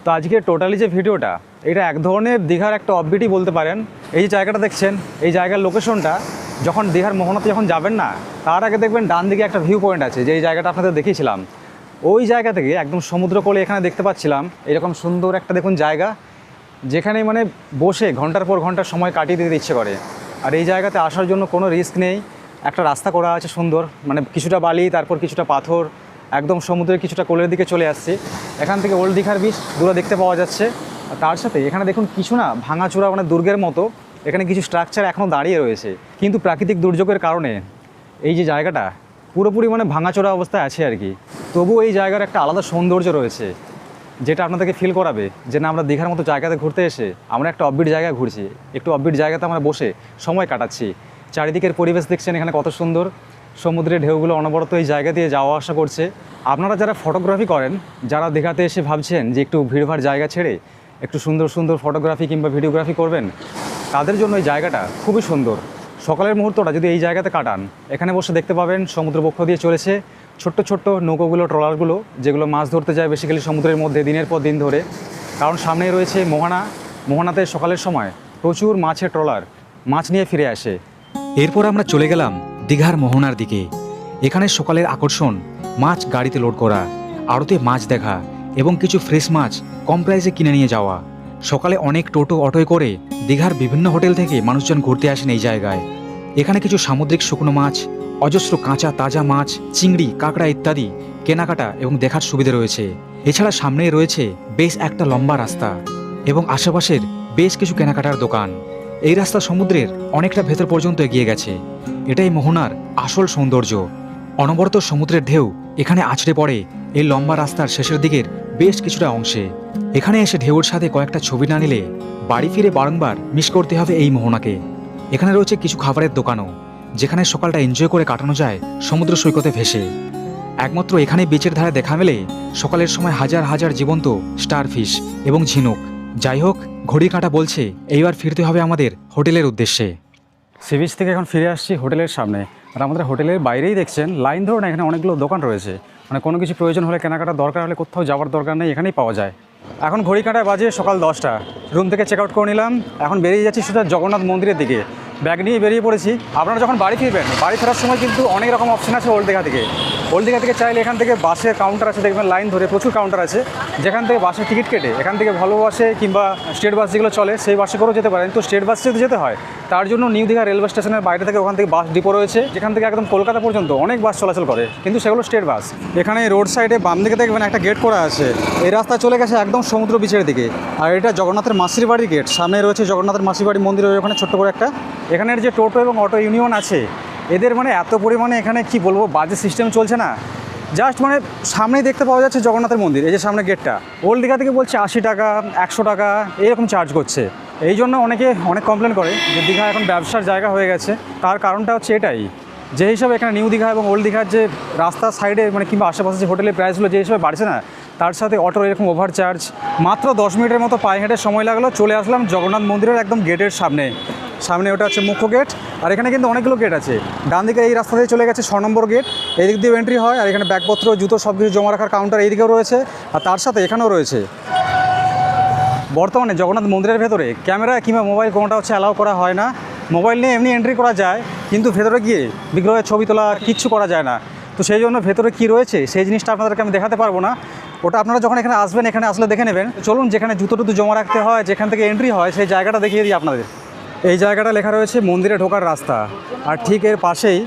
তো আজকে টোটালি যে ভিডিওটা, এটা এক ধরনের দীঘার একটা অফবিটই বলতে পারেন। এই যে জায়গাটা দেখছেন, এই জায়গার লোকেশনটা যখন দীঘার মোহনাতে যখন যাবেন না, তার আগে দেখবেন ডান দিকে একটা ভিউ পয়েন্ট আছে, যে এই জায়গাটা আপনাদের দেখিয়েছিলাম। ওই জায়গা থেকে একদম সমুদ্র কোলে এখানে দেখতে পাচ্ছিলাম এরকম সুন্দর একটা দেখুন জায়গা, যেখানে মানে বসে ঘন্টার পর ঘন্টা সময় কাটিয়ে দিতে ইচ্ছে করে। আর এই জায়গাতে আসার জন্য কোনো রিস্ক নেই, একটা রাস্তা করা আছে সুন্দর, মানে কিছুটা বালি তারপর কিছুটা পাথর, একদম সমুদ্রের কিছুটা কোলের দিকে চলে আসছে। এখান থেকে ওল্ড দীঘার বিচ দূরে দেখতে পাওয়া যাচ্ছে। আর তার সাথে এখানে দেখুন কিছু না ভাঙাচোরা মানে দুর্গের মতো এখানে কিছু স্ট্রাকচার এখনও দাঁড়িয়ে রয়েছে, কিন্তু প্রাকৃতিক দুর্যোগের কারণে এই যে জায়গাটা পুরোপুরি মানে ভাঙাচোরা অবস্থায় আছে আর কি। তবুও এই জায়গার একটা আলাদা সৌন্দর্য রয়েছে, যেটা আপনাদেরকে ফিল করাবে যে না, আমরা দীঘার মতো জায়গাতে ঘুরতে এসে আমরা একটা অফবিট জায়গায় ঘুরছি, একটু অফবিট জায়গাতে আমরা বসে সময় কাটাচ্ছি। চারিদিকের পরিবেশ দেখছেন এখানে কত সুন্দর, সমুদ্রের ঢেউগুলো অনবরত এই জায়গা দিয়ে যাওয়া আসা করছে। আপনারা যারা ফটোগ্রাফি করেন, যারা দীঘাতে এসে ভাবছেন যে একটু ভিড়ভাড় জায়গা ছেড়ে একটু সুন্দর সুন্দর ফটোগ্রাফি কিংবা ভিডিওগ্রাফি করবেন, তাদের জন্য এই জায়গাটা খুবই সুন্দর। সকালের মুহূর্তটা যদি এই জায়গাতে কাটান, এখানে বসে দেখতে পাবেন সমুদ্রবক্ষ দিয়ে চলেছে ছোট্ট ছোট্ট নৌকোগুলো, ট্রলারগুলো, যেগুলো মাছ ধরতে যায় বেসিক্যালি সমুদ্রের মধ্যে দিনের পর দিন ধরে। কারণ সামনেই রয়েছে মোহনাতে সকালের সময় প্রচুর মাছের ট্রলার মাছ নিয়ে ফিরে আসে। এরপর আমরা চলে গেলাম দীঘার মোহনার দিকে। এখানে সকালের আকর্ষণ মাছ গাড়িতে লোড করা, আড়তে মাছ দেখা এবং কিছু ফ্রেশ মাছ কম প্রাইসে কিনে নিয়ে যাওয়া। সকালে অনেক টোটো অটোয় করে দীঘার বিভিন্ন হোটেল থেকে মানুষজন ঘুরতে আসেন এই জায়গায়। এখানে কিছু সামুদ্রিক শুকনো মাছ, অজস্র কাঁচা তাজা মাছ, চিংড়ি, কাঁকড়া ইত্যাদি কেনাকাটা এবং দেখার সুবিধা রয়েছে। এছাড়া সামনেই রয়েছে বেশ একটা লম্বা রাস্তা এবং আশেপাশের বেশ কিছু কেনাকাটার দোকান। এই রাস্তা সমুদ্রের অনেকটা ভেতর পর্যন্ত এগিয়ে গেছে। এটাই মোহনার আসল সৌন্দর্য। অনবরত সমুদ্রের ঢেউ এখানে আছড়ে পড়ে এই লম্বা রাস্তার শেষের দিকের বেশ কিছুটা অংশে। এখানে এসে ঢেউর সাথে কয়েকটা ছবি না নিলে বাড়ি ফিরে বারংবার মিস করতে হবে এই মোহনাকে। এখানে রয়েছে কিছু খাবারের দোকানও, যেখানে সকালটা এনজয় করে কাটানো যায় সমুদ্র সৈকতে ভেসে। একমাত্র এখানে বিচের ধারে দেখা মেলে সকালের সময় হাজার হাজার জীবন্ত স্টারফিশ এবং ঝিনুক। যাই হোক, ঘড়ির কাঁটা বলছে এইবার ফিরতে হবে আমাদের হোটেলের উদ্দেশ্যে। সি বিচ থেকে এখন ফিরে আসছি হোটেলের সামনে। আর আমাদের হোটেলের বাইরেই দেখছেন লাইন ধরে না, এখানে অনেকগুলো দোকান রয়েছে। মানে কোনো কিছু প্রয়োজন হলে, কেনাকাটা দরকার হলে কোথাও যাওয়ার দরকার নেই, এখানেই পাওয়া যায়। এখন ঘড়ি কাঁটায় বাজে সকাল 10টা। রুম থেকে চেক আউট করে নিলাম, এখন বেরিয়ে যাচ্ছি সোজা জগন্নাথ মন্দিরের দিকে। ব্যাগ নিয়ে বেরিয়ে পড়েছি। আপনারা যখন বাড়ি ফিরবেন, বাড়ি ফেরার সময় কিন্তু অনেক রকম অপশন আছে ওল্ড দীঘা থেকে। ওল্ড দীঘা থেকে চাইলে এখান থেকে বাসের কাউন্টার আছে, দেখবেন লাইন ধরে প্রচুর কাউন্টার আছে, যেখান থেকে বাসের টিকিট কেটে এখান থেকে ভালো বাসে কিংবা স্টেট বাস যেগুলো চলে সেই বাসে করেও যেতে পারেন। তো স্টেট বাসে যদি যেতে হয় তার জন্য নিউ দীঘা রেলওয়ে স্টেশনের বাইরে থেকে ওখান থেকে বাস ডিপো রয়েছে, যেখান থেকে একদম কলকাতা পর্যন্ত অনেক বাস চলাচল করে, কিন্তু সেগুলো স্টেট বাস। এখানে রোড সাইডে বাম দিকে দেখবেন একটা গেট করা আছে। এই রাস্তা চলে গেছে একদম সমুদ্র বিচের দিকে। আর এটা জগন্নাথের মাসির বাড়ির গেট। সামনে রয়েছে জগন্নাথের মাসির বাড়ি মন্দির, ওখানে ছোট্ট করে একটা। এখানের যে টোটো এবং অটো ইউনিয়ন আছে, এদের মানে এত পরিমাণে এখানে কি বলবো বাজে সিস্টেম চলছে না। জাস্ট মানে সামনেই দেখতে পাওয়া যাচ্ছে জগন্নাথের মন্দির, এই যে সামনে গেটটা। ওল্ড দীঘা থেকে বলছে 80 টাকা, 100 টাকা এরকম চার্জ করছে। এই জন্য অনেকে অনেক কমপ্লেন করে যে দীঘা এখন ব্যবসার জায়গা হয়ে গেছে। তার কারণটা হচ্ছে এটাই, যে হিসাবে এখানে নিউ দীঘা এবং ওল্ড দীঘার যে রাস্তার সাইডে মানে কিংবা আশেপাশে যে হোটেলের প্রাইসগুলো যে হিসাবে বাড়ছে না, তার সাথে অটোর এরকম ওভারচার্জ। মাত্র 10 মিনিটের মতো পায়ে হেঁটে সময় লাগলো, চলে আসলাম জগন্নাথ মন্দিরের একদম গেটের সামনে। ওটা হচ্ছে মুখ্য গেট। আর এখানে কিন্তু অনেকগুলো গেট আছে। ডান দিকে এই রাস্তা দিয়ে চলে গেছে 6 নম্বর গেট, এই দিক দিয়ে এন্ট্রি হয়। আর এখানে ব্যাগপত্র, জুতো সব কিছু জমা রাখার কাউন্টার এই দিকেও রয়েছে, আর তার সাথে এখানেও রয়েছে। বর্তমানে জগন্নাথ মন্দিরের ভেতরে ক্যামেরা কিংবা মোবাইল কোনোটা হচ্ছে অ্যালাউ করা হয় না। মোবাইল নিয়ে এমনি এন্ট্রি করা যায়, কিন্তু ভেতরে গিয়ে বিগ্রহের ছবি তোলা কিচ্ছু করা যায় না। তো সেই জন্য ভেতরে কী রয়েছে সেই জিনিসটা আপনাদেরকে আমি দেখাতে পারবো না। ওটা আপনারা যখন এখানে আসবেন, এখানে আসলে দেখে নেবেন। চলুন, যেখানে জুতো টুতো জমা রাখতে হয়, যেখান থেকে এন্ট্রি হয়, সেই জায়গাটা দেখিয়ে দিই আপনাদের। এই জায়গাটা লেখা রয়েছে মন্দিরে ঢোকার রাস্তা। আর ঠিক এর পাশেই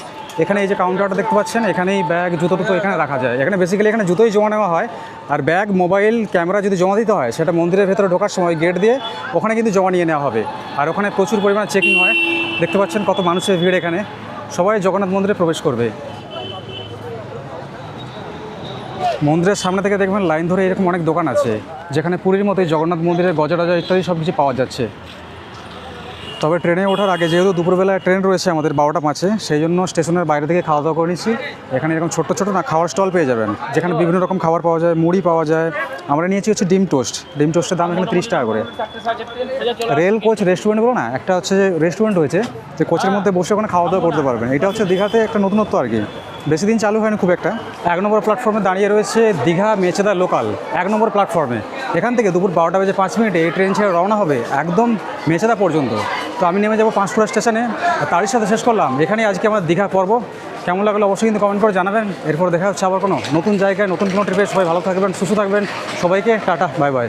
এখানে এই যে কাউন্টারটা দেখতে পাচ্ছেন, এখানেই ব্যাগ, জুতো টুতো এখানে রাখা যায়। এখানে বেসিক্যালি এখানে জুতোই জমা নেওয়া হয়। আর ব্যাগ, মোবাইল, ক্যামেরা যদি জমা দিতে হয়, সেটা মন্দিরের ভেতরে ঢোকার সময় গেট দিয়ে ওখানে কিন্তু জমা নিয়ে নেওয়া হবে। আর ওখানে প্রচুর পরিমাণে চেকিং হয়। দেখতে পাচ্ছেন কত মানুষের ভিড় এখানে, সবাই জগন্নাথ মন্দিরে প্রবেশ করবে। মন্দিরের সামনে থেকে দেখবেন লাইন ধরে এরকম অনেক দোকান আছে, যেখানে পুরীর মতোই জগন্নাথ মন্দিরের গজা টজা ইত্যাদি সব কিছু পাওয়া যাচ্ছে। তবে ট্রেনে ওঠার আগে, যেহেতু দুপুরবেলায় ট্রেন রয়েছে আমাদের 12টা 5-এ, সেই জন্য স্টেশনের বাইরে থেকে খাওয়া দাওয়া করে নিচ্ছি। এখানে এরকম ছোট্ট ছোটো না খাওয়ার স্টল পেয়ে যাবেন, যেখানে বিভিন্ন রকম খাবার পাওয়া যায়, মুড়ি পাওয়া যায়। আমরা নিয়েছি হচ্ছে ডিম টোস্ট। ডিম টোস্টের দাম এখানে 30 টাকা করে। রেল কোচ রেস্টুরেন্টগুলো না, একটা হচ্ছে যে রেস্টুরেন্ট হয়েছে, যে কোচের মধ্যে বসে ওখানে খাওয়া দাওয়া করতে পারবেন। এটা হচ্ছে দীঘাতে একটা নতুনত্ব আর কি, বেশি দিন চালু হয়নি খুব একটা। 1 নম্বর প্ল্যাটফর্মে দাঁড়িয়ে রয়েছে দীঘা মেচেদা লোকাল 1 নম্বর প্ল্যাটফর্মে। এখান থেকে দুপুর 12টা বেজে 5 মিনিটে এই ট্রেন ছেড়ে রওনা হবে একদম মেচেদা পর্যন্ত। তো আমি নেমে যাবো পাঁশকুড়া স্টেশনে। তারই সাথে শেষ করলাম এখানেই আজকে আমার দীঘা পর্ব। কেমন লাগলো অবশ্যই কিন্তু কমেন্ট করে জানাবেন। এরপর দেখা হচ্ছে আবার কোনো নতুন জায়গায়, নতুন কোনো ট্রিপে। সবাই ভালো থাকবেন, সুস্থ থাকবেন। সবাইকে টাটা, বাই বাই।